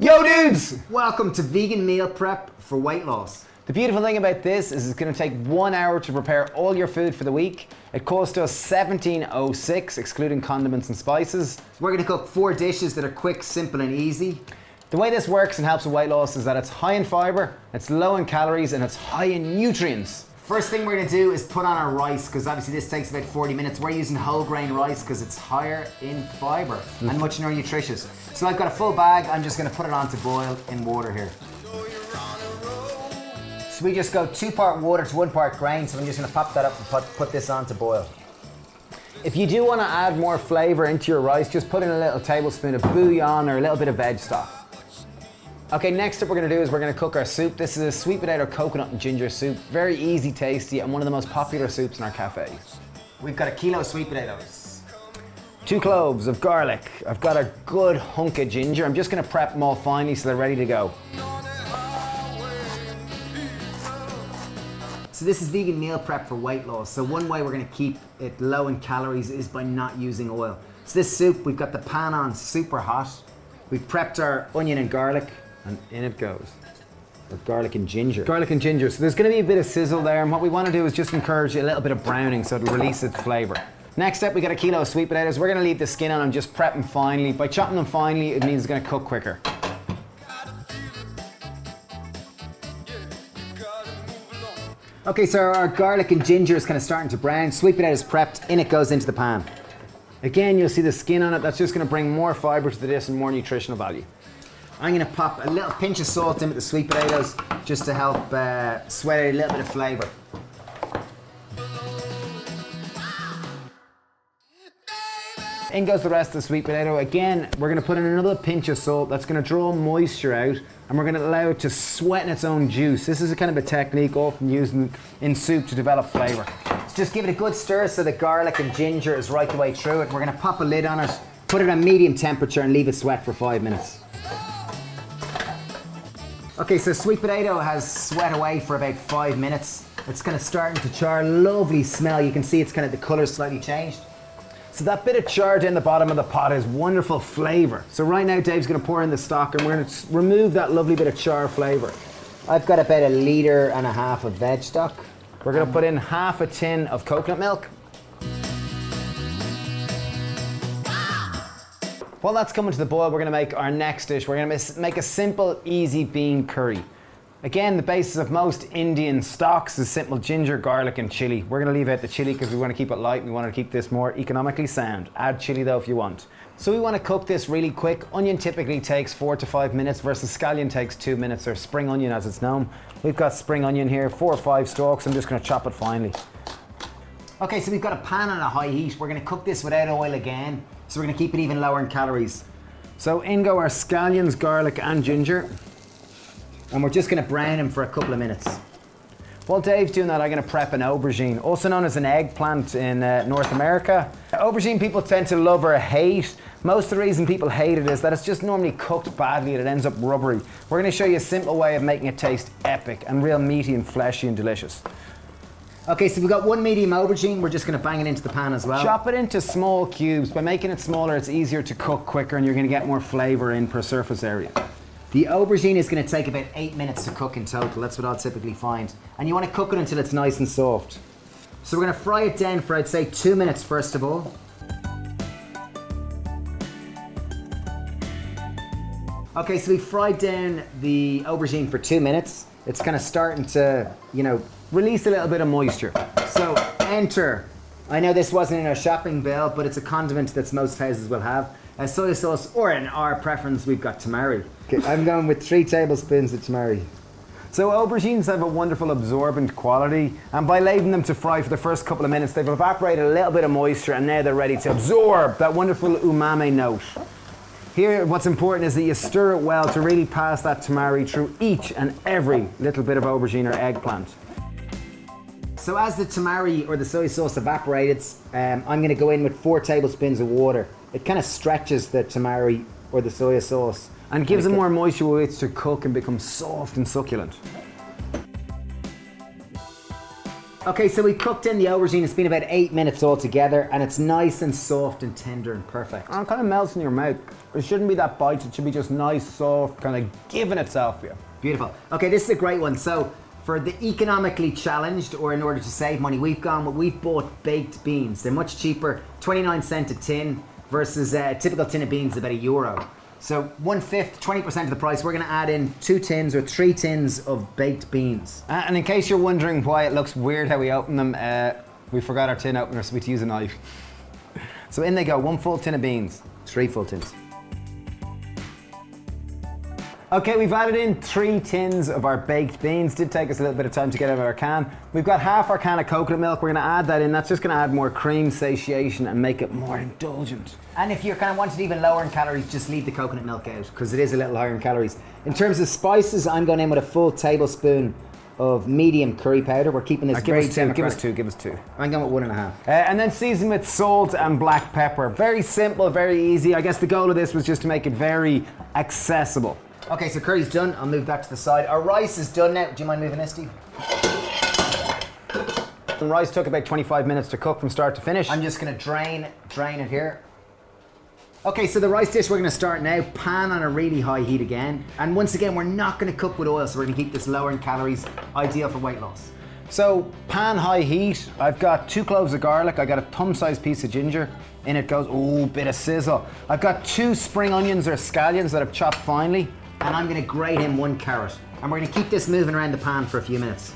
Yo dudes! Welcome to vegan meal prep for weight loss. The beautiful thing about this is it's going to take 1 hour to prepare all your food for the week. It cost us $17.06, excluding condiments and spices. We're going to cook 4 dishes that are quick, simple and easy. The way this works and helps with weight loss is that it's high in fiber, it's low in calories, and it's high in nutrients. First thing we're going to do is put on our rice, because obviously this takes about 40 minutes. We're using whole grain rice because it's higher in fiber and much more nutritious. So I've got a full bag. I'm just going to put it on to boil in water here. So we just go 2 part water to 1 part grain. So I'm just going to pop that up and put this on to boil. If you do want to add more flavor into your rice, just put in a little tablespoon of bouillon or a little bit of veg stock. Okay, next up we're going to do is we're going to cook our soup. This is a sweet potato coconut and ginger soup. Very easy, tasty, and one of the most popular soups in our cafe. We've got 1 kilo of sweet potatoes. 2 cloves of garlic. I've got a good hunk of ginger. I'm just going to prep them all finely so they're ready to go. So this is vegan meal prep for weight loss. So one way we're going to keep it low in calories is by not using oil. So this soup, we've got the pan on super hot. We've prepped our onion and garlic. And in it goes. With garlic and ginger. Garlic and ginger. So there's going to be a bit of sizzle there, and what we want to do is just encourage a little bit of browning so it'll release its flavor. Next up, we got 1 kilo of sweet potatoes. We're going to leave the skin on and just prep them finely. By chopping them finely, it means it's going to cook quicker. Okay, so our garlic and ginger is kind of starting to brown. Sweet potatoes prepped, in it goes into the pan. Again, you'll see the skin on it. That's just going to bring more fiber to the dish and more nutritional value. I'm going to pop a little pinch of salt in with the sweet potatoes just to help sweat out a little bit of flavor. In goes the rest of the sweet potato. Again, we're going to put in another pinch of salt. That's going to draw moisture out, and we're going to allow it to sweat in its own juice. This is a kind of a technique often used in soup to develop flavor. So just give it a good stir so the garlic and ginger is right the way through it. We're going to pop a lid on it, put it on medium temperature and leave it sweat for 5 minutes. Okay, so sweet potato has sweat away for about 5 minutes. It's kind of starting to char, lovely smell. You can see it's kind of the color slightly changed. So that bit of char down the bottom of the pot is wonderful flavor. So right now Dave's going to pour in the stock and we're going to remove that lovely bit of char flavor. I've got about 1.5 liters of veg stock. We're going to put in half a tin of coconut milk. While that's coming to the boil, we're going to make our next dish. We're going to make a simple, easy bean curry. Again, the basis of most Indian stocks is simple ginger, garlic, and chili. We're going to leave out the chili because we want to keep it light and we want to keep this more economically sound. Add chili though if you want. So we want to cook this really quick. Onion typically takes 4 to 5 minutes versus scallion takes 2 minutes, or spring onion as it's known. We've got spring onion here, 4 or 5 stalks. I'm just going to chop it finely. Okay, so we've got a pan on a high heat. We're going to cook this without oil again. So we're going to keep it even lower in calories. So in go our scallions, garlic and ginger. And we're just going to brown them for a couple of minutes. While Dave's doing that, I'm going to prep an aubergine, also known as an eggplant in North America. Aubergine people tend to love or hate. Most of the reason people hate it is that it's just normally cooked badly and it ends up rubbery. We're going to show you a simple way of making it taste epic and real meaty and fleshy and delicious. Okay, so we've got 1 medium aubergine. We're just going to bang it into the pan as well. Chop it into small cubes. By making it smaller, it's easier to cook quicker and you're going to get more flavor in per surface area. The aubergine is going to take about 8 minutes to cook in total. That's what I'll typically find. And you want to cook it until it's nice and soft. So we're going to fry it down for, I'd say, 2 minutes first of all. Okay, so we fried down the aubergine for 2 minutes. It's kind of starting to, Release a little bit of moisture. So enter, I know this wasn't in our shopping bill, but it's a condiment that most houses will have. Soy sauce, or in our preference, we've got tamari. Okay, I'm going with 3 tablespoons of tamari. So aubergines have a wonderful absorbent quality, and by leaving them to fry for the first couple of minutes, they've evaporated a little bit of moisture and now they're ready to absorb that wonderful umami note. Here, what's important is that you stir it well to really pass that tamari through each and every little bit of aubergine or eggplant. So as the tamari or the soy sauce evaporated, I'm going to go in with 4 tablespoons of water. It kind of stretches the tamari or the soy sauce. And gives them more moisture with which to cook and become soft and succulent. Okay, so we've cooked in the aubergine. It's been about 8 minutes altogether, and it's nice and soft and tender and perfect. And it kind of melts in your mouth. It shouldn't be that bite, it should be just nice, soft, kind of giving itself to you. Beautiful. Okay, this is a great one. So for the economically challenged, or in order to save money, we've bought baked beans. They're much cheaper, 29 cents a tin versus a typical tin of beans about €1. So 1/5, 20% of the price. We're gonna add in 2 tins or 3 tins of baked beans. And in case you're wondering why it looks weird how we open them, we forgot our tin opener, so we had to use a knife. So in they go, 1 full tin of beans. 3 full tins. Okay, we've added in 3 tins of our baked beans. Did take us a little bit of time to get out of our can. We've got half our can of coconut milk. We're gonna add that in. That's just gonna add more cream, satiation, and make it more indulgent. And if you're kind of wanting even lower in calories, just leave the coconut milk out because it is a little higher in calories. In terms of spices, I'm going in with a full tablespoon of medium curry powder. We're keeping this very democratic. Give us two. I'm going with 1.5. And then season with salt and black pepper. Very simple, very easy. I guess the goal of this was just to make it very accessible. Okay, so curry's done. I'll move that to the side. Our rice is done now. Do you mind moving this, Steve? And rice took about 25 minutes to cook from start to finish. I'm just gonna drain it here. Okay, so the rice dish we're gonna start now. Pan on a really high heat again. And once again, we're not gonna cook with oil, so we're gonna keep this lower in calories, ideal for weight loss. So pan high heat. I've got 2 cloves of garlic. I got a thumb-sized piece of ginger. In it goes, ooh, bit of sizzle. I've got 2 spring onions or scallions that I've chopped finely. And I'm gonna grate in 1 carrot. And we're gonna keep this moving around the pan for a few minutes.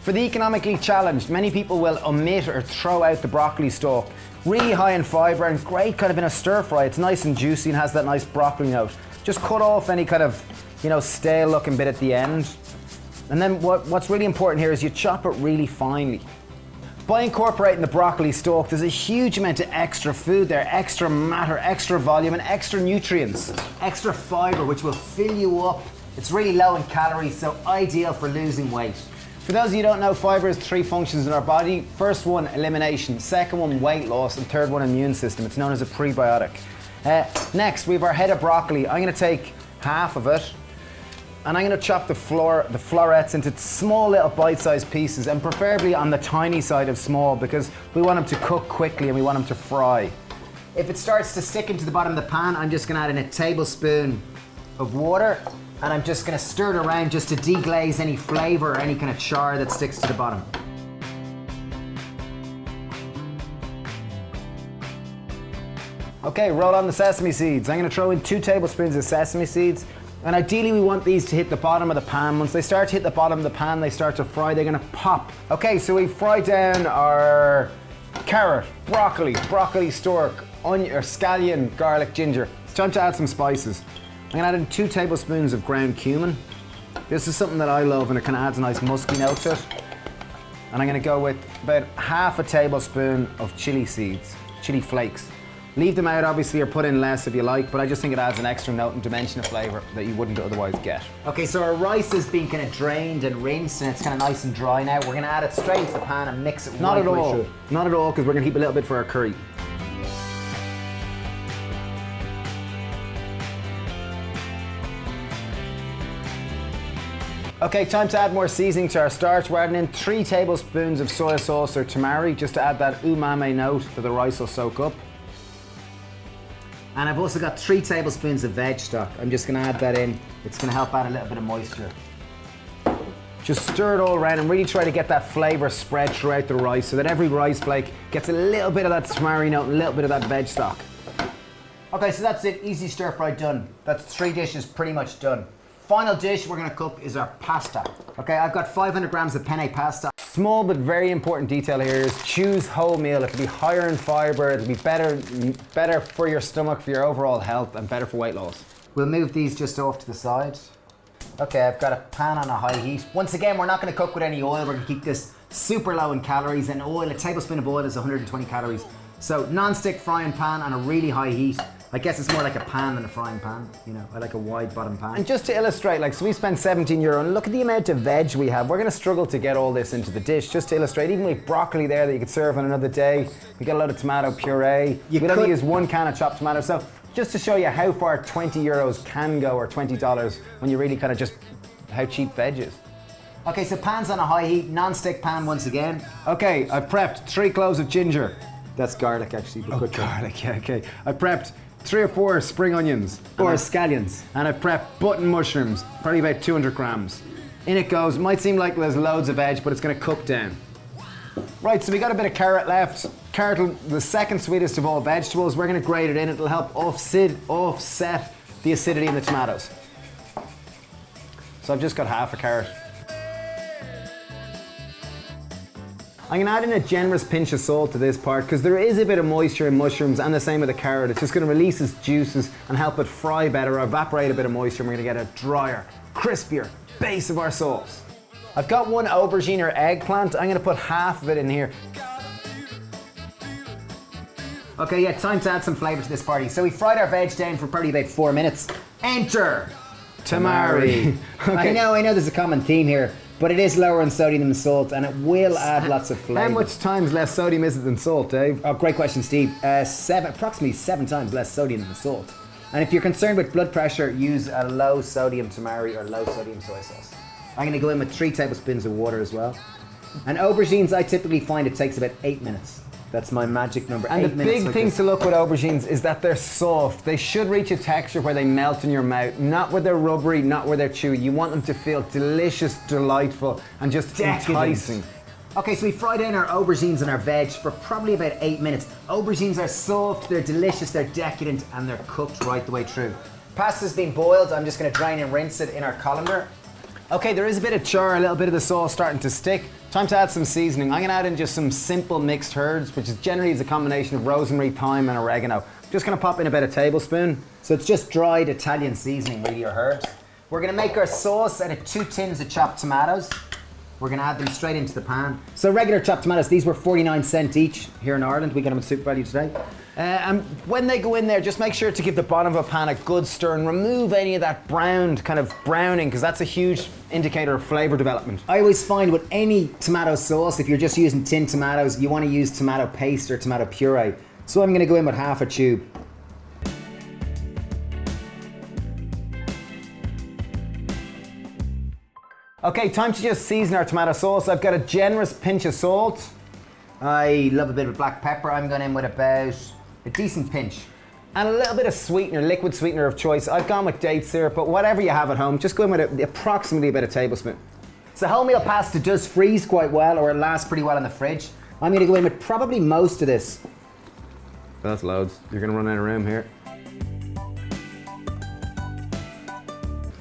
For the economically challenged, many people will omit or throw out the broccoli stalk. Really high in fibre and great kind of in a stir fry. It's nice and juicy and has that nice broccoli note. Just cut off any kind of, stale looking bit at the end. And then what's really important here is you chop it really finely. By incorporating the broccoli stalk, there's a huge amount of extra food there, extra matter, extra volume, and extra nutrients. Extra fibre, which will fill you up. It's really low in calories, so ideal for losing weight. For those of you who don't know, fibre has 3 functions in our body. First one, elimination. Second one, weight loss. And third one, immune system. It's known as a prebiotic. Next, we have our head of broccoli. I'm gonna take half of it, and I'm gonna chop the florets into small little bite-sized pieces, and preferably on the tiny side of small, because we want them to cook quickly and we want them to fry. If it starts to stick into the bottom of the pan, I'm just gonna add in a tablespoon of water, and I'm just gonna stir it around just to deglaze any flavor or any kind of char that sticks to the bottom. Okay, roll on the sesame seeds. I'm gonna throw in 2 tablespoons of sesame seeds. And ideally we want these to hit the bottom of the pan. Once they start to hit the bottom of the pan, they start to fry, they're gonna pop. Okay, so we fry down our carrot, broccoli stalk, onion, or scallion, garlic, ginger. It's time to add some spices. I'm gonna add in 2 tablespoons of ground cumin. This is something that I love and it kind of adds a nice musky note to it. And I'm gonna go with about half a tablespoon of chili seeds, chili flakes. Leave them out obviously or put in less if you like, but I just think it adds an extra note and dimension of flavour that you wouldn't otherwise get. Okay, so our rice has been kind of drained and rinsed and it's kind of nice and dry now. We're gonna add it straight into the pan and mix it Not right at all, through. not at all, because we're gonna keep a little bit for our curry. Okay, time to add more seasoning to our starch. We're adding in 3 tablespoons of soy sauce or tamari just to add that umami note that the rice will soak up. And I've also got 3 tablespoons of veg stock. I'm just gonna add that in. It's gonna help add a little bit of moisture. Just stir it all around and really try to get that flavour spread throughout the rice so that every rice flake gets a little bit of that tamari note and a little bit of that veg stock. Okay, so that's it. Easy stir fry done. That's 3 dishes pretty much done. Final dish we're gonna cook is our pasta. Okay, I've got 500 grams of penne pasta. Small but very important detail here is choose wholemeal. It'll be higher in fibre, it'll be better for your stomach, for your overall health, and better for weight loss. We'll move these just off to the side. Okay, I've got a pan on a high heat. Once again, we're not gonna cook with any oil. We're gonna keep this super low in calories, and oil, a tablespoon of oil is 120 calories. So non-stick frying pan on a really high heat. I guess it's more like a pan than a frying pan. I like a wide bottom pan. And just to illustrate, so we spent €17 and look at the amount of veg we have. We're gonna struggle to get all this into the dish. Just to illustrate, even with broccoli there that you could serve on another day. We got a lot of tomato puree. We only use 1 can of chopped tomato. So just to show you how far €20 can go, or $20, when you really kind of just, how cheap veg is. Okay, so pan's on a high heat, non-stick pan once again. Okay, I've prepped 3 cloves of ginger. That's garlic actually, but good try. Garlic, yeah, okay. I prepped 3 or 4 spring onions. Or scallions. And I've prepped button mushrooms, probably about 200 grams. In it goes. Might seem like there's loads of veg, but it's going to cook down. Right, so we got a bit of carrot left. Carrot, the second sweetest of all vegetables. We're going to grate it in. It'll help offset the acidity in the tomatoes. So I've just got half a carrot. I'm going to add in a generous pinch of salt to this part because there is a bit of moisture in mushrooms, and the same with the carrot. It's just going to release its juices and help it fry better, or evaporate a bit of moisture, and we're going to get a drier, crispier base of our sauce. I've got 1 aubergine or eggplant. I'm going to put half of it in here. Okay, yeah, time to add some flavour to this party. So we fried our veg down for probably about 4 minutes. Enter tamari. Okay. I know there's a common theme here, but it is lower in sodium than salt, and it will add lots of flavour. How much times less sodium is it than salt, Dave? Oh, great question, Steve. Approximately 7 times less sodium than salt. And if you're concerned with blood pressure, use a low sodium tamari or low sodium soy sauce. I'm going to go in with 3 tablespoons of water as well. And aubergines, I typically find it takes about 8 minutes. That's my magic number. And the big thing to look with aubergines is that they're soft. They should reach a texture where they melt in your mouth, not where they're rubbery, not where they're chewy. You want them to feel delicious, delightful, and just enticing. Okay, so we fried in our aubergines and our veg for probably about 8 minutes. Aubergines are soft, they're delicious, they're decadent, and they're cooked right the way through. Pasta's been boiled. I'm just going to drain and rinse it in our colander. Okay, there is a bit of char, a little bit of the sauce starting to stick. Time to add some seasoning. I'm going to add in just some simple mixed herbs, which is generally a combination of rosemary, thyme, and oregano. Just going to pop in about a tablespoon. So it's just dried Italian seasoning, really, or herbs. We're going to make our sauce out of 2 tins of chopped tomatoes. We're going to add them straight into the pan. So regular chopped tomatoes, these were 49 cents each here in Ireland. We got them at Super Value today. And when they go in there, just make sure to give the bottom of a pan a good stir and remove any of that browned kind of browning, because that's a huge indicator of flavour development. I always find with any tomato sauce, if you're just using tinned tomatoes, you want to use tomato paste or tomato puree. So I'm going to go in with half a tube. Okay, time to just season our tomato sauce. I've got a generous pinch of salt. I love a bit of black pepper. I'm going in with about a decent pinch. And a little bit of sweetener, liquid sweetener of choice. I've gone with date syrup, but whatever you have at home, just go in with approximately about a tablespoon. So wholemeal pasta does freeze quite well, or it lasts pretty well in the fridge. I'm going to go in with probably most of this. That's loads. You're going to run out of room here.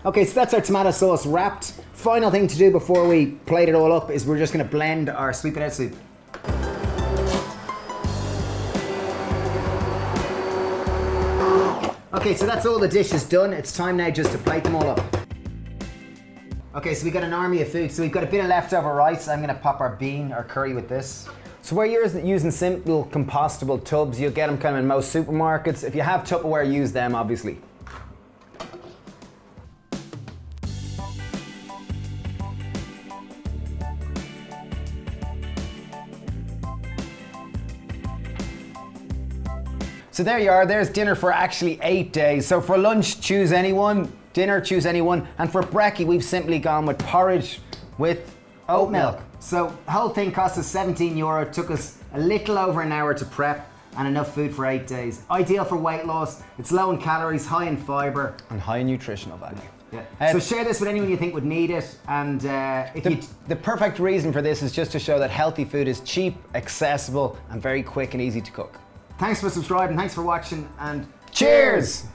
Okay, so that's our tomato sauce wrapped. Final thing to do before we plate it all up is we're just going to blend our sweet potato soup. Okay, so that's all the dishes done. It's time now just to plate them all up. Okay, so we've got an army of food. So we've got a bit of leftover rice. I'm gonna pop our bean, our curry with this. So where you're using simple compostable tubs, you'll get them kind of in most supermarkets. If you have Tupperware, use them, obviously. So there you are, there's dinner for actually 8 days. So for lunch, choose anyone, dinner, choose anyone, and for brekkie, we've simply gone with porridge with oat milk. So the whole thing cost us €17, took us a little over an hour to prep, and enough food for 8 days. Ideal for weight loss, it's low in calories, high in fibre. And high in nutritional value. Yeah. So share this with anyone you think would need it, and the perfect reason for this is just to show that healthy food is cheap, accessible, and very quick and easy to cook. Thanks for subscribing, thanks for watching, and cheers!